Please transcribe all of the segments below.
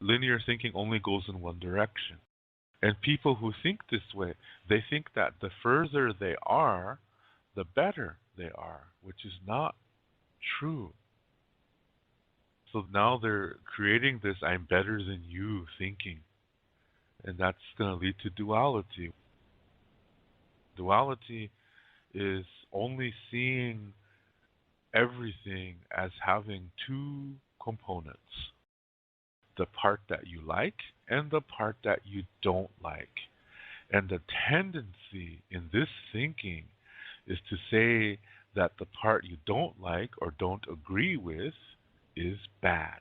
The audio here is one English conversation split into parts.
Linear thinking only goes in one direction. And people who think this way, they think that the further they are, the better they are, which is not true. So now they're creating this I'm better than you thinking. And that's going to lead to duality. Duality is only seeing everything as having two components, the part that you like and the part that you don't like. And the tendency in this thinking is to say that the part you don't like or don't agree with is bad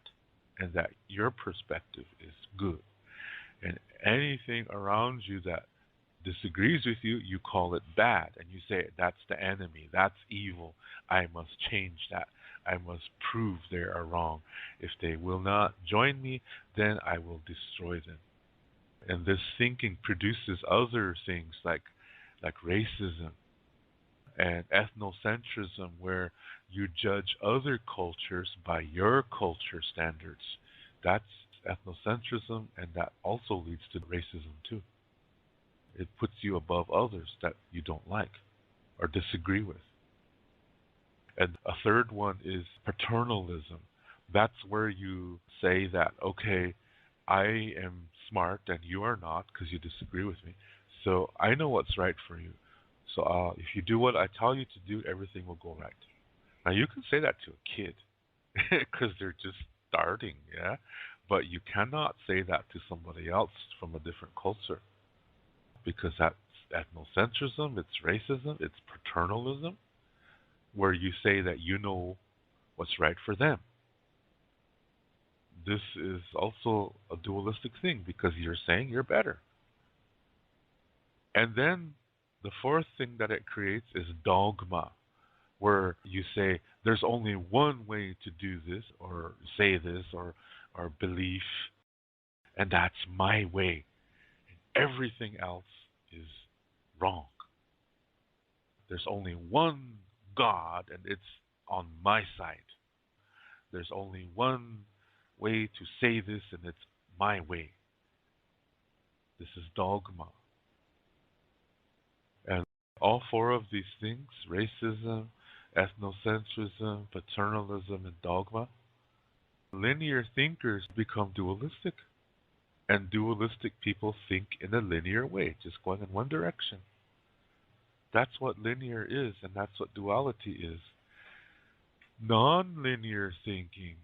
and that your perspective is good. And anything around you that disagrees with you, you call it bad. And you say, that's the enemy, that's evil. I must change that. I must prove they are wrong. If they will not join me, then I will destroy them. And this thinking produces other things like racism and ethnocentrism, where you judge other cultures by your culture standards. That's ethnocentrism, and that also leads to racism too. It puts you above others that you don't like or disagree with. And a third one is paternalism. That's where you say that, okay, I am smart and you are not because you disagree with me. So I know what's right for you. So if you do what I tell you to do, everything will go right. Now you can say that to a kid because they're just starting, yeah. But you cannot say that to somebody else from a different culture because that's ethnocentrism, it's racism, it's paternalism, where you say that you know what's right for them. This is also a dualistic thing because you're saying you're better. And then the fourth thing that it creates is dogma, where you say there's only one way to do this or say this or belief, and that's my way. And everything else is wrong. There's only one God, and it's on my side. There's only one way to say this, and it's my way. This is dogma. And all four of these things, racism, ethnocentrism, paternalism, and dogma, linear thinkers become dualistic. And dualistic people think in a linear way, just going in one direction. That's what linear is, and that's what duality is. Nonlinear thinking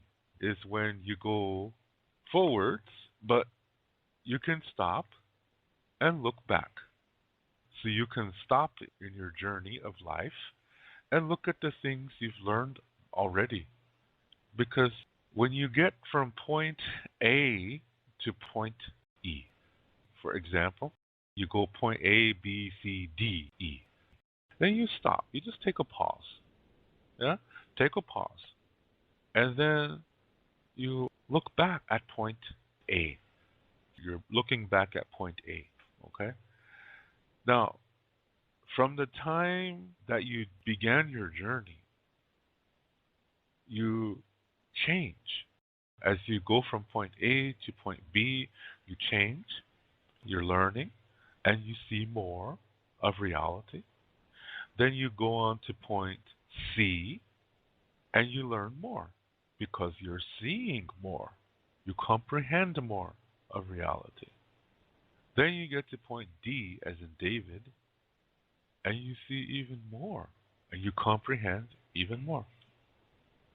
is when you go forwards, but you can stop and look back. So you can stop in your journey of life and look at the things you've learned already. Because when you get from point A to point E, for example, you go point A, B, C, D, E. Then you stop. You just take a pause. Yeah? Take a pause. And then you look back at point A. You're looking back at point A. Okay? Now, from the time that you began your journey, you change. As you go from point A to point B, you change, you're learning, and you see more of reality. Then you go on to point C, and you learn more because you're seeing more. You comprehend more of reality. Then you get to point D, as in David, and you see even more, and you comprehend even more.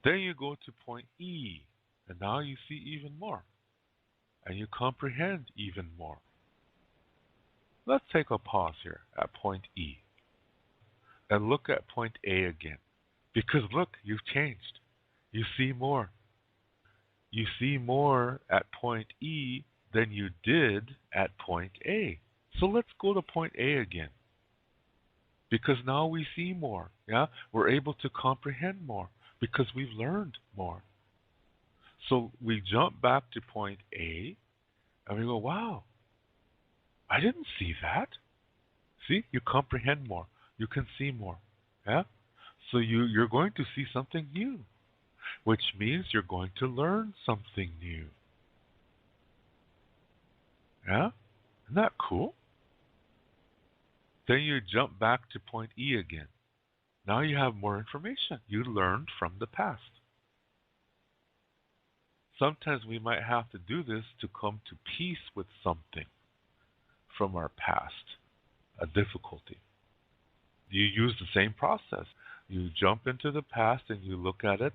Then you go to point E, and now you see even more, and you comprehend even more. Let's take a pause here at point E and look at point A again. Because look, you've changed. You see more. You see more at point E than you did at point A. So let's go to point A again. Because now we see more. Yeah? We're able to comprehend more because we've learned more. So we jump back to point A and we go, wow, I didn't see that. See, you comprehend more. You can see more. Yeah? So you're going to see something new, which means you're going to learn something new. Yeah? Isn't that cool? Then you jump back to point E again. Now you have more information. You learned from the past. Sometimes we might have to do this to come to peace with something from our past, a difficulty. You use the same process. You jump into the past and you look at it.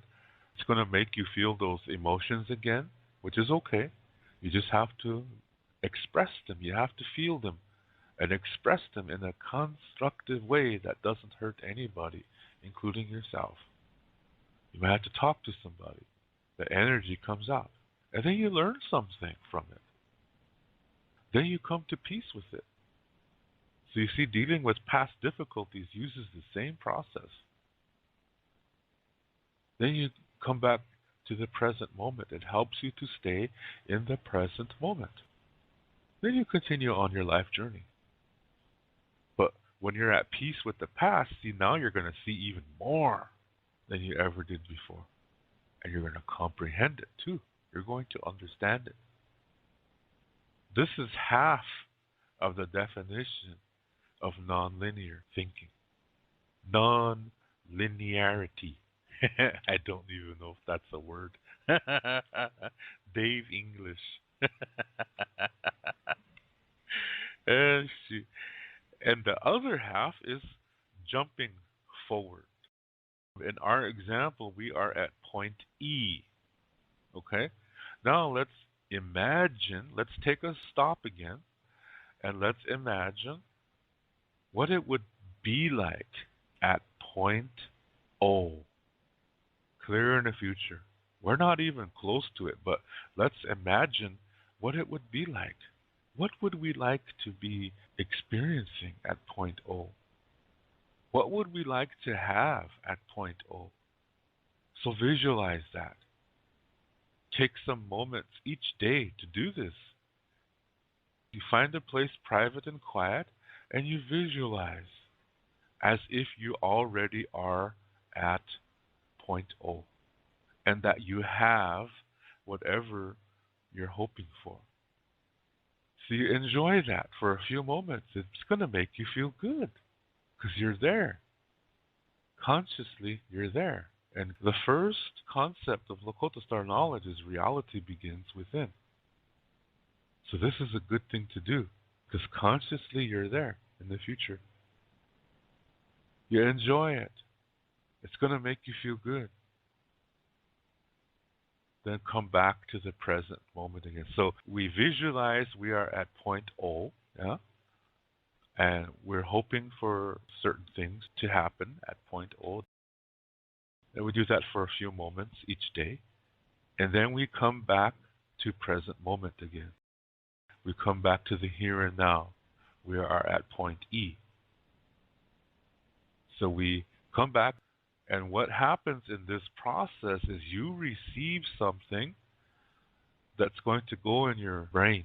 It's going to make you feel those emotions again, which is okay. You just have to express them. You have to feel them and express them in a constructive way that doesn't hurt anybody, including yourself. You might have to talk to somebody. The energy comes out. And then you learn something from it. Then you come to peace with it. So you see, dealing with past difficulties uses the same process. Then you come back to the present moment. It helps you to stay in the present moment. Then you continue on your life journey. But when you're at peace with the past, see, now you're going to see even more than you ever did before. And you're going to comprehend it too. You're going to understand it. This is half of the definition of nonlinear thinking. Nonlinearity. I don't even know if that's a word. Dave English. And the other half is jumping forward. In our example, we are at point E. Okay? Now let's imagine, let's take a stop again, and let's imagine what it would be like at point O. Clear in the future. We're not even close to it, but let's imagine what it would be like. What would we like to be experiencing at point O? What would we like to have at point O? So visualize that. Take some moments each day to do this. You find a place private and quiet, and you visualize as if you already are at point O, and that you have whatever you're hoping for. So you enjoy that for a few moments. It's going to make you feel good because you're there. Consciously, you're there. And the first concept of Lakota Star knowledge is reality begins within. So this is a good thing to do because consciously you're there in the future. You enjoy it. It's going to make you feel good. Then come back to the present moment again. So we visualize we are at point O, yeah? And we're hoping for certain things to happen at point O. And we do that for a few moments each day. And then we come back to present moment again. We come back to the here and now. We are at point E. So we come back, and what happens in this process is you receive something that's going to go in your brain,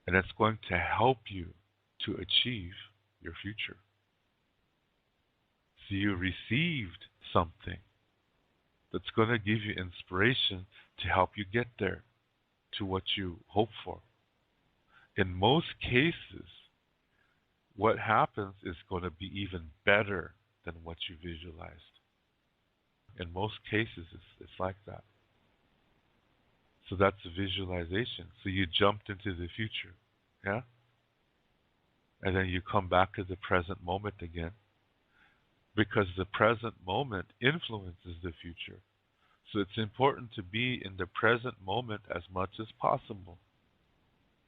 and it's going to help you to achieve your future. So you received something that's going to give you inspiration to help you get there to what you hope for. In most cases, what happens is going to be even better than what you visualized. In most cases, it's like that. So that's a visualization. So you jumped into the future, yeah? And then you come back to the present moment again, because the present moment influences the future. So it's important to be in the present moment as much as possible.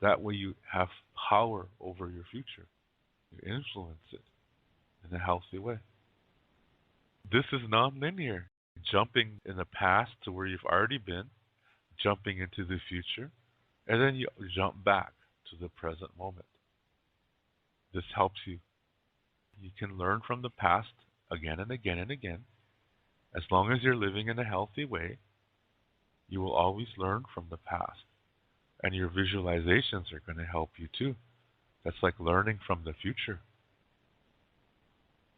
That way you have power over your future. You influence it in a healthy way. This is nonlinear. Jumping in the past to where you've already been, jumping into the future, and then you jump back to the present moment. This helps you. You can learn from the past again and again and again. As long as you're living in a healthy way, you will always learn from the past. And your visualizations are going to help you too. That's like learning from the future.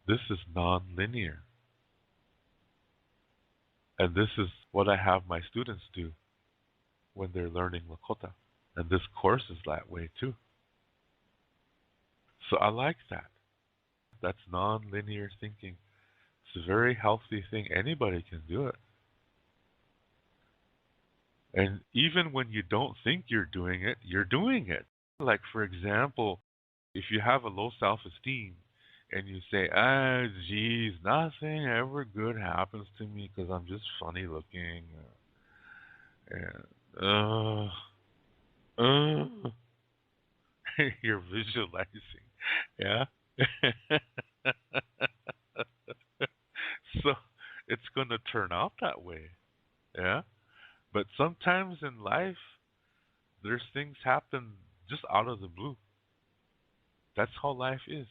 This is non-linear. And this is what I have my students do when they're learning Lakota. And this course is that way too. So I like that. That's non-linear thinking. It's a very healthy thing. Anybody can do it. And even when you don't think you're doing it, you're doing it. Like, for example, if you have a low self-esteem and you say, geez, nothing ever good happens to me because I'm just funny looking. And, you're visualizing. Yeah. So it's going to turn out that way. Yeah. But sometimes in life, there's things happen just out of the blue. That's how life is.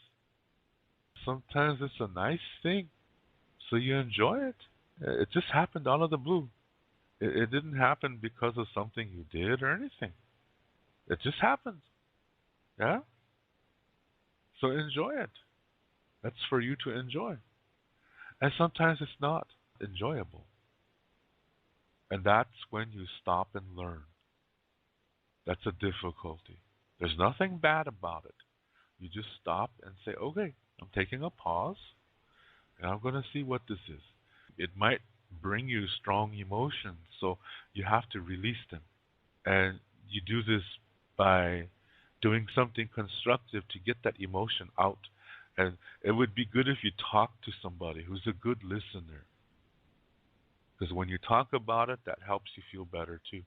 Sometimes it's a nice thing, so you enjoy it. It just happened out of the blue. It didn't happen because of something you did or anything. It just happened. Yeah? So enjoy it. That's for you to enjoy. And sometimes it's not enjoyable. And that's when you stop and learn. That's a difficulty. There's nothing bad about it. You just stop and say, okay, I'm taking a pause, and I'm going to see what this is. It might bring you strong emotions, so you have to release them. And you do this by doing something constructive to get that emotion out. And it would be good if you talk to somebody who's a good listener. Because when you talk about it, that helps you feel better too.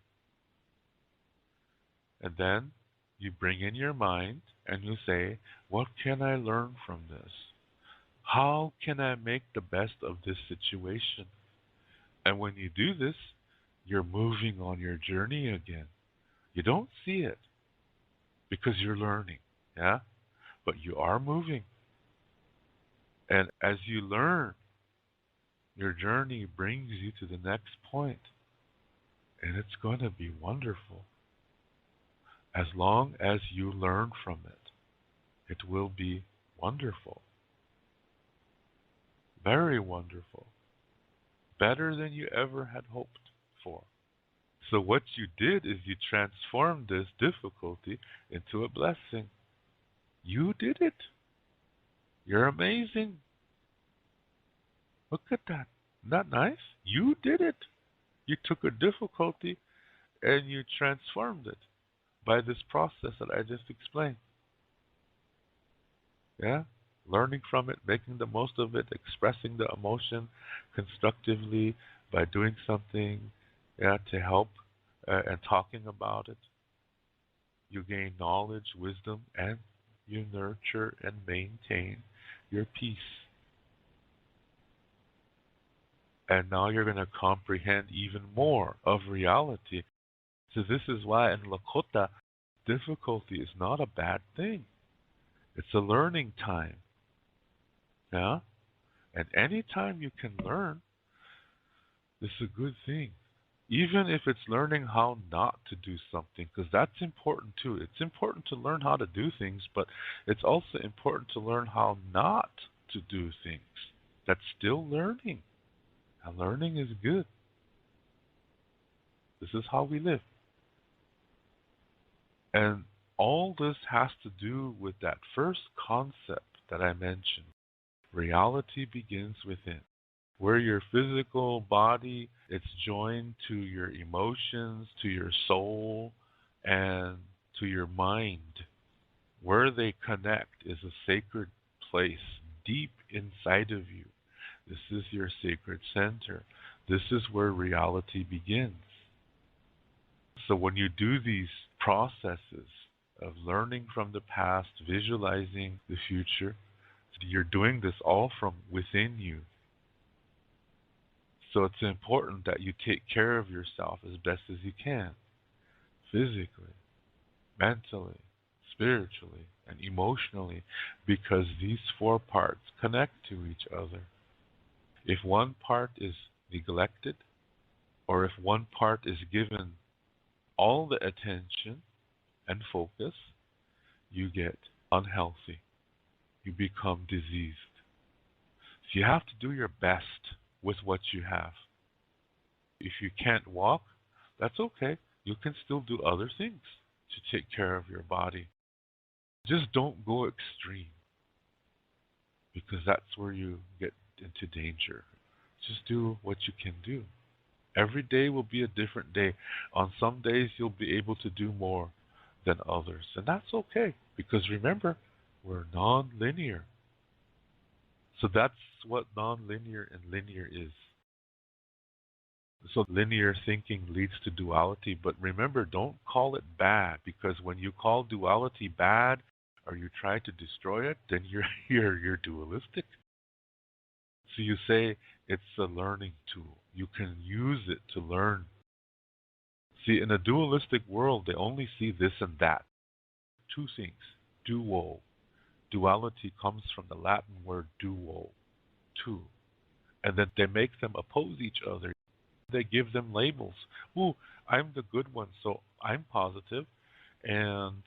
And then you bring in your mind and you say, what can I learn from this? How can I make the best of this situation? And when you do this, you're moving on your journey again. You don't see it because you're learning, yeah? But you are moving. And as you learn, your journey brings you to the next point. And it's going to be wonderful. As long as you learn from it, it will be wonderful. Very wonderful. Better than you ever had hoped for. So what you did is you transformed this difficulty into a blessing. You did it. You're amazing. Look at that. Isn't that nice? You did it. You took a difficulty and you transformed it by this process that I just explained. Yeah? Learning from it, making the most of it, expressing the emotion constructively by doing something to help and talking about it. You gain knowledge, wisdom, and you nurture and maintain your peace. And now you're going to comprehend even more of reality. So this is why in Lakota, difficulty is not a bad thing. It's a learning time. Yeah? And any time you can learn, this is a good thing. Even if it's learning how not to do something, because that's important too. It's important to learn how to do things, but it's also important to learn how not to do things. That's still learning. And learning is good. This is how we live. And all this has to do with that first concept that I mentioned. Reality begins within. Where your physical body, it's joined to your emotions, to your soul, and to your mind. Where they connect is a sacred place deep inside of you. This is your sacred center. This is where reality begins. So when you do these processes of learning from the past, visualizing the future, you're doing this all from within you. So it's important that you take care of yourself as best as you can, physically, mentally, spiritually, and emotionally, because these four parts connect to each other. If one part is neglected, or if one part is given all the attention and focus, you get unhealthy. You become diseased. So you have to do your best with what you have. If you can't walk, that's okay. You can still do other things to take care of your body. Just don't go extreme because that's where you get into danger. Just do what you can do. Every day will be a different day. On some days, you'll be able to do more than others. And that's okay because remember, we're non-linear. So that's what non-linear and linear is. So linear thinking leads to duality, but remember, don't call it bad because when you call duality bad or you try to destroy it, then you're dualistic. So you say it's a learning tool. You can use it to learn. See, in a dualistic world, they only see this and that. Two things. Duo. Duality comes from the Latin word duo, two. And then they make them oppose each other. They give them labels. Ooh, I'm the good one, so I'm positive, and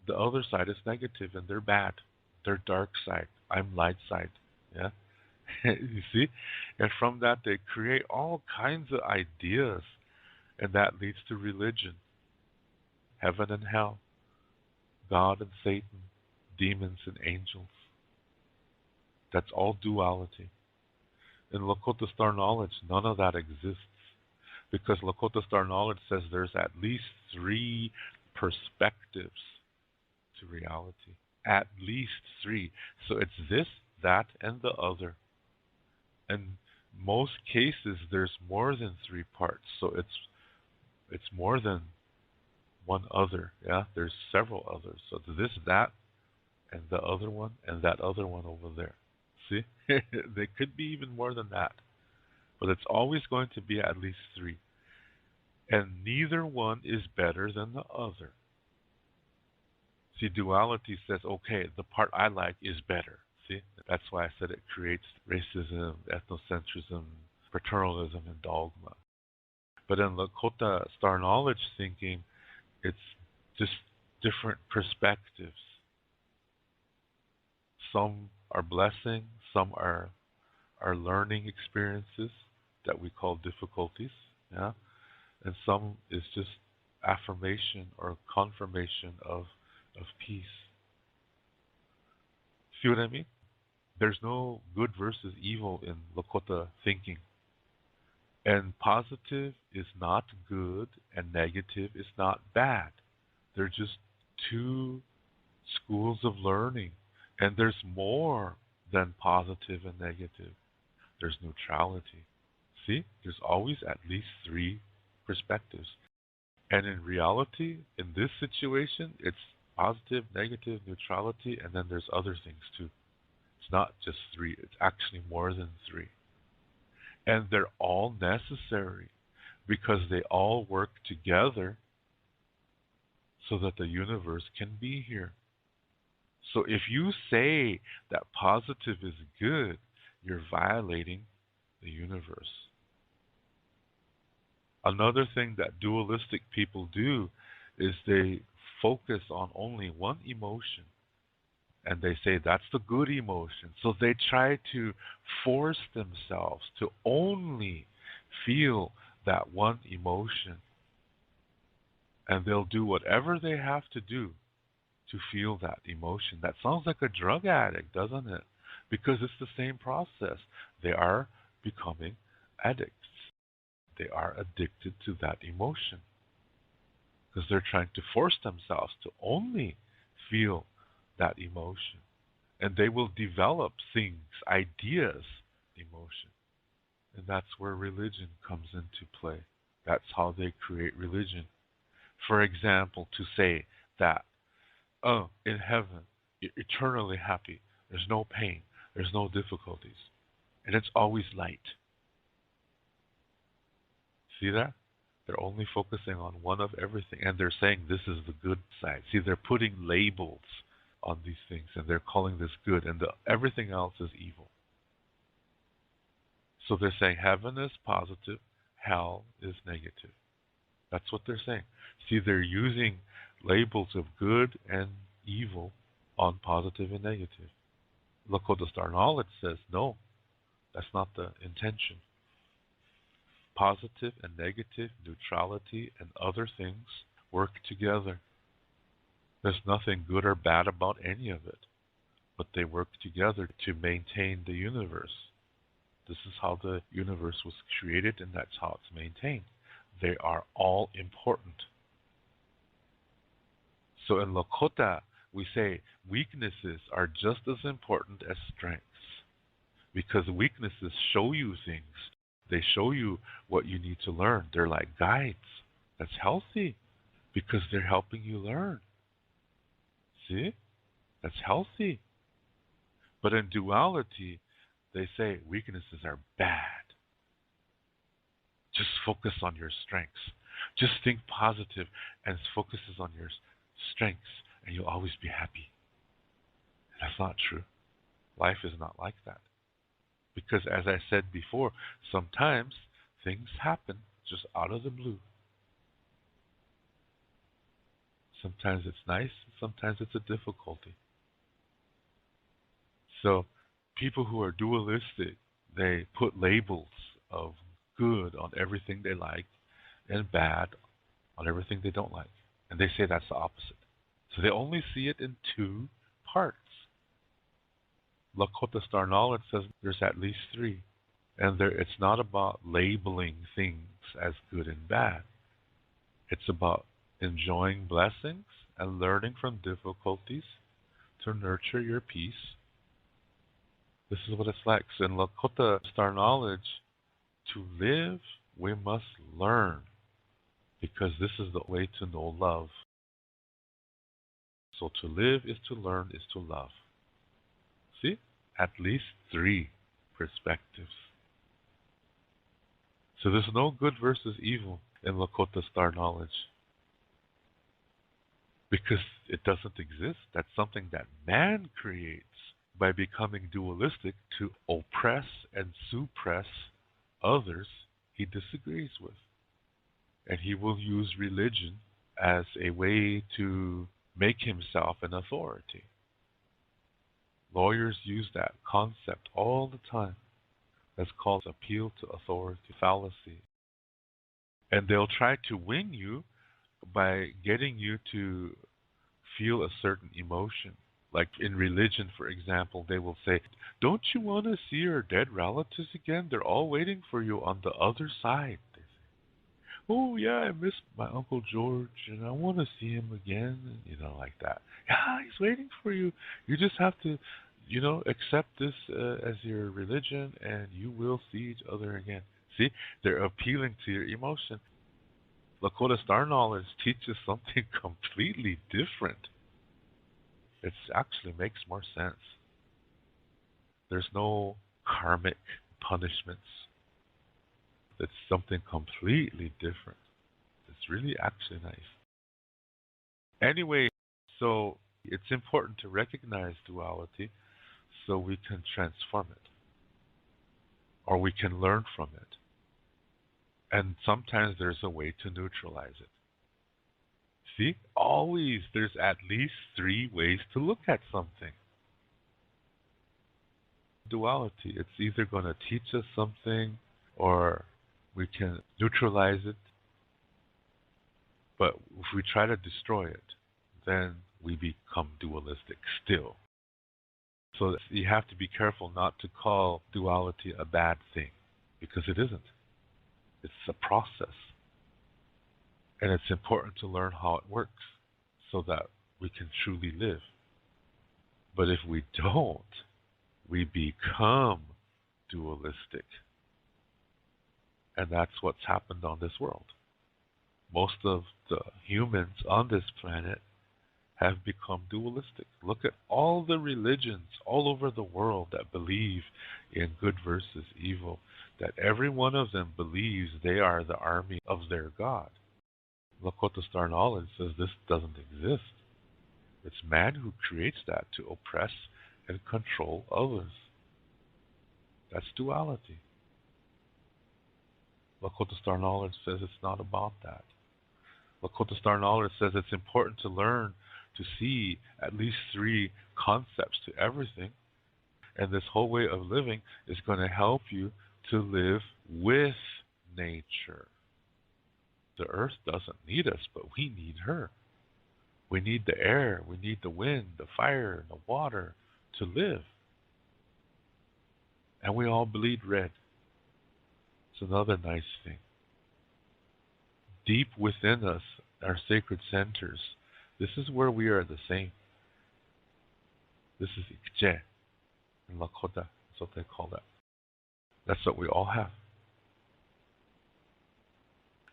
the other side is negative, and they're bad. They're dark side. I'm light side. Yeah, you see, and from that they create all kinds of ideas, and that leads to religion, heaven and hell, God and Satan, demons and angels. That's all duality. In Lakota Star Knowledge, none of that exists because Lakota Star Knowledge says there's at least three perspectives to reality. At least three. So it's this, that, and the other. In most cases, there's more than three parts. So it's more than one other. Yeah, there's several others. So this, that, and the other one, and that other one over there. See? They could be even more than that. But it's always going to be at least three. And neither one is better than the other. See, duality says, okay, the part I like is better. See? That's why I said it creates racism, ethnocentrism, paternalism, and dogma. But in Lakota Star Knowledge thinking, it's just different perspectives. Some are blessing, some are learning experiences that we call difficulties, yeah, and some is just affirmation or confirmation of peace. See what I mean? There's no good versus evil in Lakota thinking. And positive is not good and negative is not bad. They're just two schools of learning. And there's more than positive and negative. There's neutrality. See, there's always at least three perspectives. And in reality, in this situation, it's positive, negative, neutrality, and then there's other things too. It's not just three, it's actually more than three. And they're all necessary because they all work together so that the universe can be here. So if you say that positive is good, you're violating the universe. Another thing that dualistic people do is they focus on only one emotion. And they say that's the good emotion. So they try to force themselves to only feel that one emotion. And they'll do whatever they have to do to feel that emotion. That sounds like a drug addict, doesn't it? Because it's the same process. They are becoming addicts. They are addicted to that emotion. Because they're trying to force themselves to only feel that emotion. And they will develop things, ideas, emotion. And that's where religion comes into play. That's how they create religion. For example, to say that, oh, in heaven, you're eternally happy. There's no pain. There's no difficulties. And it's always light. See that? They're only focusing on one of everything. And they're saying this is the good side. See, they're putting labels on these things. And they're calling this good. And everything else is evil. So they're saying heaven is positive. Hell is negative. That's what they're saying. See, they're using labels of good and evil on positive and negative. Lakota Star Knowledge says, no, that's not the intention. Positive and negative, neutrality and other things work together. There's nothing good or bad about any of it, but they work together to maintain the universe. This is how the universe was created, and that's how it's maintained. They are all important. So in Lakota, we say weaknesses are just as important as strengths, because weaknesses show you things. They show you what you need to learn. They're like guides. That's healthy because they're helping you learn. See? That's healthy. But in duality, they say weaknesses are bad. Just focus on your strengths. Just think positive and focuses on your strengths, and you'll always be happy. That's not true. Life is not like that. Because as I said before, sometimes things happen just out of the blue. Sometimes it's nice, sometimes it's a difficulty. So people who are dualistic, they put labels of good on everything they like and bad on everything they don't like. And they say that's the opposite. So they only see it in two parts. Lakota Star Knowledge says there's at least three. And it's not about labeling things as good and bad. It's about enjoying blessings and learning from difficulties to nurture your peace. This is what it's like. So in Lakota Star Knowledge, to live, we must learn, because this is the way to know love. So to live is to learn, is to love. See? At least three perspectives. So there's no good versus evil in Lakota Star Knowledge, because it doesn't exist. That's something that man creates by becoming dualistic to oppress and suppress others he disagrees with. And he will use religion as a way to make himself an authority. Lawyers use that concept all the time. That's called appeal to authority fallacy. And they'll try to win you by getting you to feel a certain emotion. Like in religion, for example, they will say, don't you want to see your dead relatives again? They're all waiting for you on the other side. They say, oh, yeah, I miss my Uncle George, and I want to see him again, like that. Yeah, he's waiting for you. You just have to, accept this as your religion, and you will see each other again. See, they're appealing to your emotion. Lakota Star Knowledge teaches something completely different. It actually makes more sense. There's no karmic punishments. It's something completely different. It's really actually nice. Anyway, so it's important to recognize duality so we can transform it, or we can learn from it. And sometimes there's a way to neutralize it. See, always there's at least three ways to look at something. Duality, it's either going to teach us something or we can neutralize it. But if we try to destroy it, then we become dualistic still. So you have to be careful not to call duality a bad thing, because it isn't. It's a process. And it's important to learn how it works so that we can truly live. But if we don't, we become dualistic. And that's what's happened on this world. Most of the humans on this planet have become dualistic. Look at all the religions all over the world that believe in good versus evil, that every one of them believes they are the army of their God. Lakota Star Knowledge says this doesn't exist. It's man who creates that to oppress and control others. That's duality. Lakota Star Knowledge says it's not about that. Lakota Star Knowledge says it's important to learn to see at least three concepts to everything. And this whole way of living is going to help you to live with nature. The earth doesn't need us, but we need her. We need the air, we need the wind, the fire, the water to live. And we all bleed red. It's another nice thing. Deep within us, our sacred centers, this is where we are the same. This is Ikje in Lakota. That's what they call that. That's what we all have.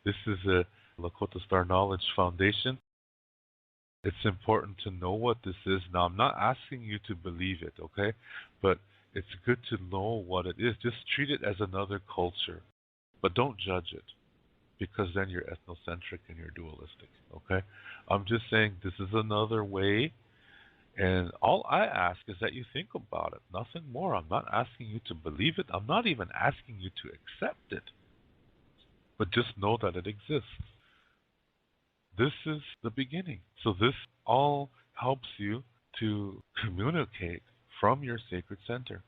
This is a Lakota Star Knowledge Foundation. It's important to know what this is. Now, I'm not asking you to believe it, okay? But it's good to know what it is. Just treat it as another culture. But don't judge it, because then you're ethnocentric and you're dualistic, okay? I'm just saying this is another way, and all I ask is that you think about it, nothing more. I'm not asking you to believe it. I'm not even asking you to accept it, but just know that it exists. This is the beginning. So this all helps you to communicate from your sacred center.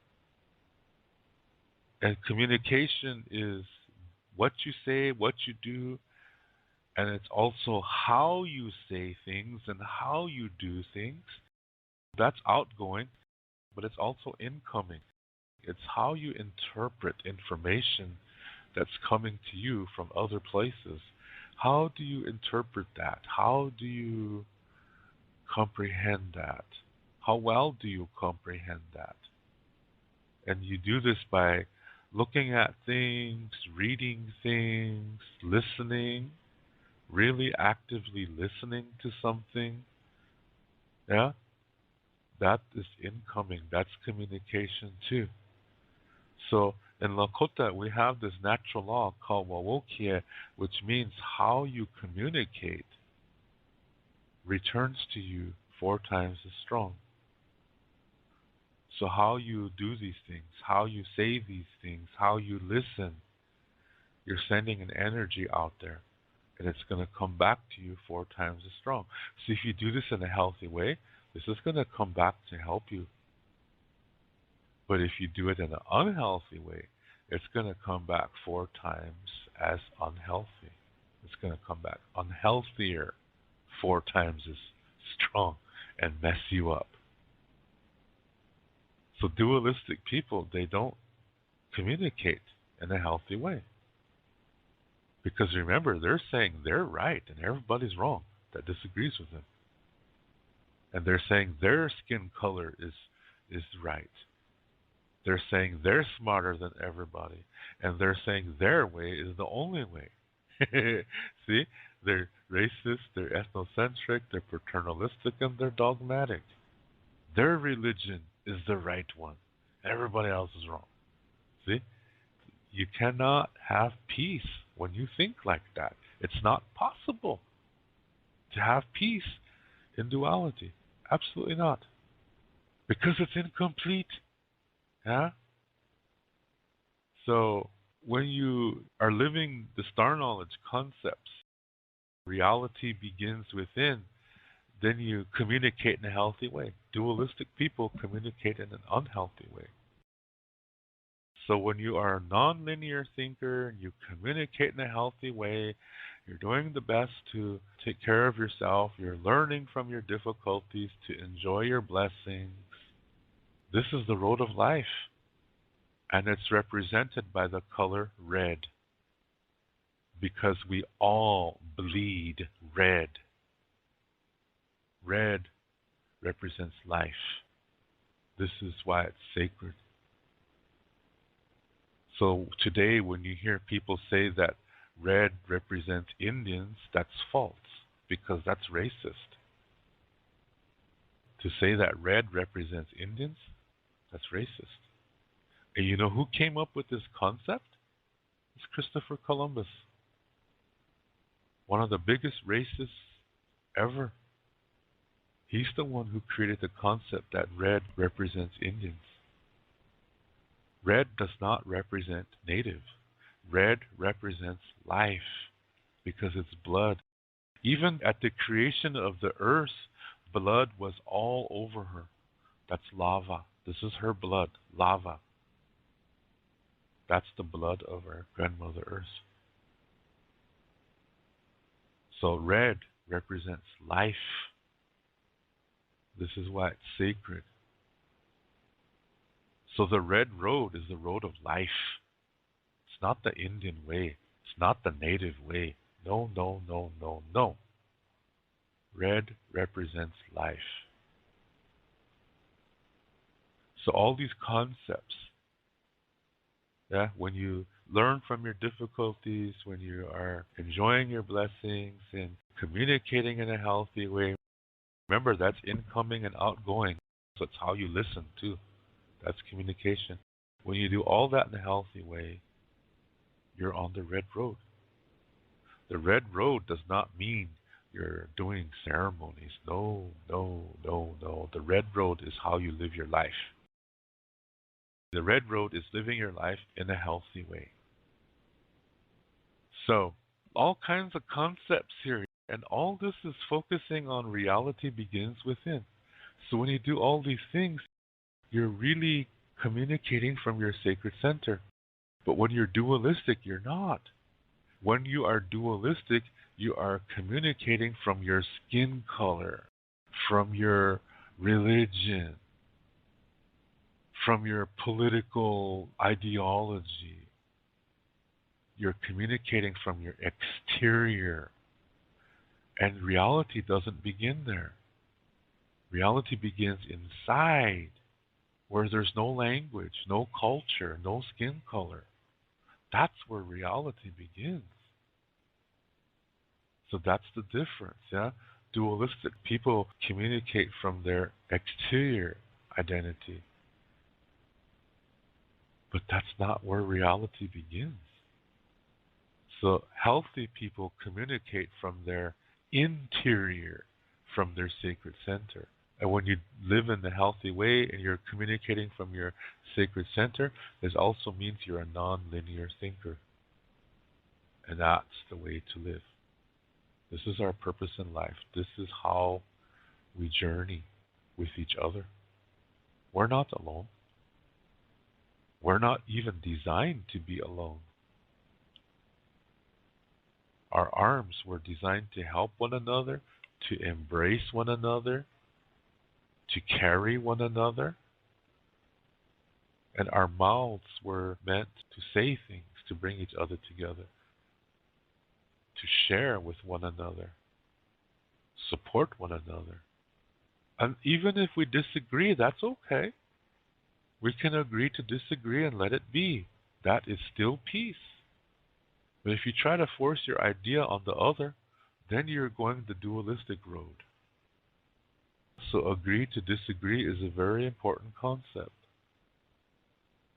And communication is what you say, what you do, and it's also how you say things and how you do things. That's outgoing, but it's also incoming. It's how you interpret information that's coming to you from other places. How do you interpret that? How do you comprehend that? How well do you comprehend that? And you do this by looking at things, reading things, listening, really actively listening to something. Yeah? That is incoming. That's communication too. So in Lakota, we have this natural law called Wawokie, which means how you communicate returns to you 4 times as strong. So how you do these things, how you say these things, how you listen, you're sending an energy out there, and it's going to come back to you 4 times as strong. So if you do this in a healthy way, this is going to come back to help you. But if you do it in an unhealthy way, it's going to come back 4 times as unhealthy. It's going to come back unhealthier 4 times as strong and mess you up. So dualistic people, they don't communicate in a healthy way. Because remember, they're saying they're right and everybody's wrong that disagrees with them. And they're saying their skin color is right. They're saying they're smarter than everybody. And they're saying their way is the only way. See? They're racist, they're ethnocentric, they're paternalistic, and they're dogmatic. Their religion is the right one. Everybody else is wrong. See? You cannot have peace when you think like that. It's not possible to have peace in duality. Absolutely not. Because it's incomplete. Yeah? So when you are living the star knowledge concepts, reality begins within, then you communicate in a healthy way. Dualistic people communicate in an unhealthy way. So when you are a nonlinear thinker, you communicate in a healthy way, you're doing the best to take care of yourself, you're learning from your difficulties to enjoy your blessings. This is the road of life. And it's represented by the color red. Because we all bleed red. Red represents life. This is why it's sacred. So today when you hear people say that red represents Indians, that's false, because that's racist. To say that red represents Indians, that's racist. And you know who came up with this concept? It's Christopher Columbus. One of the biggest racists ever. He's the one who created the concept that red represents Indians. Red does not represent native. Red represents life because it's blood. Even at the creation of the earth, blood was all over her. That's lava. This is her blood, lava. That's the blood of our grandmother Earth. So red represents life. This is why it's sacred. So the red road is the road of life. It's not the Indian way. It's not the native way. No, no, no, no, no. Red represents life. So all these concepts, yeah, when you learn from your difficulties, when you are enjoying your blessings and communicating in a healthy way, remember that's incoming and outgoing. So it's how you listen too. That's communication. When you do all that in a healthy way, you're on the red road. The red road does not mean you're doing ceremonies. No, no, no, no. The red road is how you live your life. The red road is living your life in a healthy way. So, all kinds of concepts here, and all this is focusing on reality begins within. So when you do all these things, you're really communicating from your sacred center. But when you're dualistic, you're not. When you are dualistic, you are communicating from your skin color, from your religion, from your political ideology. You're communicating from your exterior. And reality doesn't begin there. Reality begins inside, where there's no language, no culture, no skin color. That's where reality begins. So that's the difference, yeah? Dualistic people communicate from their exterior identity. But that's not where reality begins. So healthy people communicate from their interior, from their sacred center. And when you live in the healthy way and you're communicating from your sacred center, this also means you're a non-linear thinker. And that's the way to live. This is our purpose in life. This is how we journey with each other. We're not alone. We're not even designed to be alone. Our arms were designed to help one another, to embrace one another, to carry one another. And our mouths were meant to say things, to bring each other together, to share with one another, support one another. And even if we disagree, that's okay. We can agree to disagree and let it be. That is still peace. But if you try to force your idea on the other, then you're going the dualistic road. So agree to disagree is a very important concept.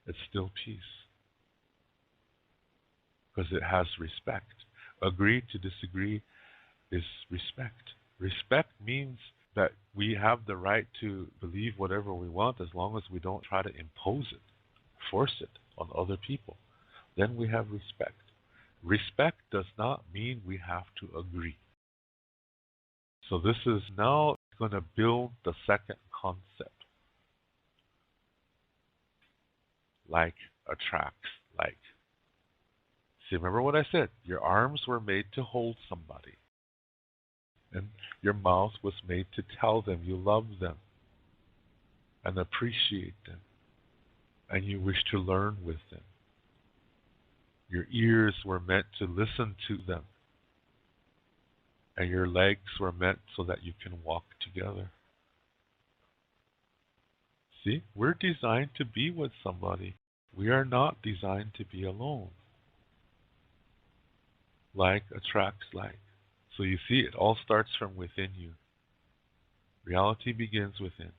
It's still peace. Because it has respect. Agree to disagree is respect. Respect means that we have the right to believe whatever we want as long as we don't try to impose it, force it on other people. Then we have respect. Respect does not mean we have to agree. So this is now going to build the second concept. Like attracts like. See, remember what I said? Your arms were made to hold somebody. And your mouth was made to tell them you love them and appreciate them. And you wish to learn with them. Your ears were meant to listen to them. And your legs were meant so that you can walk together. See, we're designed to be with somebody. We are not designed to be alone. Like attracts like. So you see, it all starts from within you. Reality begins within.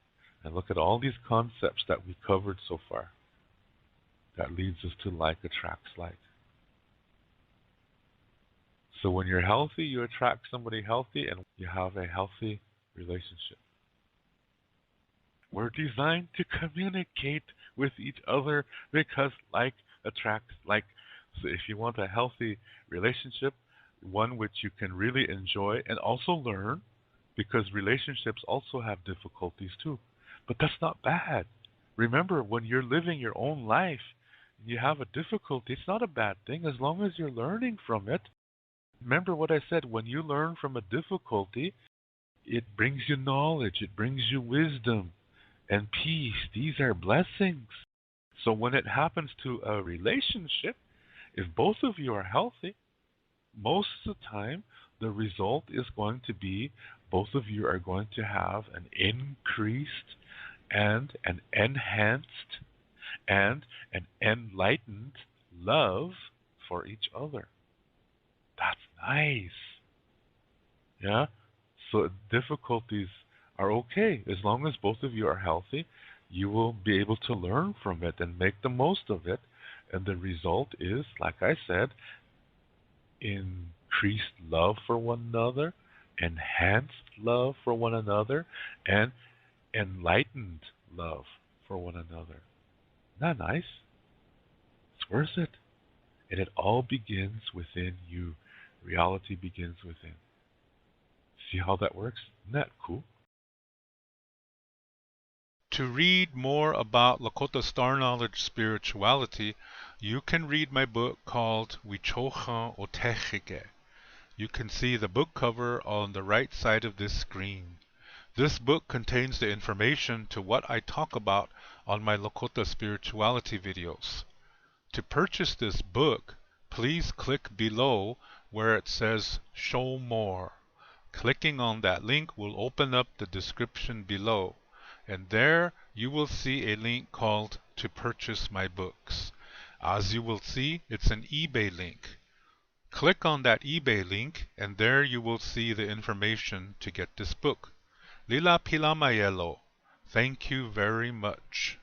And look at all these concepts that we covered so far. That leads us to like attracts like. So when you're healthy, you attract somebody healthy and you have a healthy relationship. We're designed to communicate with each other because like attracts like. So if you want a healthy relationship, one which you can really enjoy and also learn, because relationships also have difficulties too. But that's not bad. Remember, when you're living your own life and you have a difficulty, it's not a bad thing as long as you're learning from it. Remember what I said, when you learn from a difficulty, It brings you knowledge, it brings you wisdom and peace. These are blessings. So when it happens to a relationship, if both of you are healthy, most of the time the result is going to be both of you are going to have an increased and an enhanced and an enlightened love for each other. That's nice. Yeah? So difficulties are okay. As long as both of you are healthy, you will be able to learn from it and make the most of it. And the result is, like I said, increased love for one another, enhanced love for one another, and enlightened love for one another. Isn't that nice? It's worth it. And it all begins within you. Reality begins within. See how that works? Isn't that cool? To read more about Lakota Star Knowledge Spirituality, you can read my book called Wichocha Otechike. You can see the book cover on the right side of this screen. This book contains the information to what I talk about on my Lakota Spirituality videos. To purchase this book, please click below where it says Show More. Clicking on that link will open up the description below, and there you will see a link called To Purchase My Books. As you will see, it's an eBay link. Click on that eBay link, and there you will see the information to get this book. Lila Pila Mayelo. Thank you very much.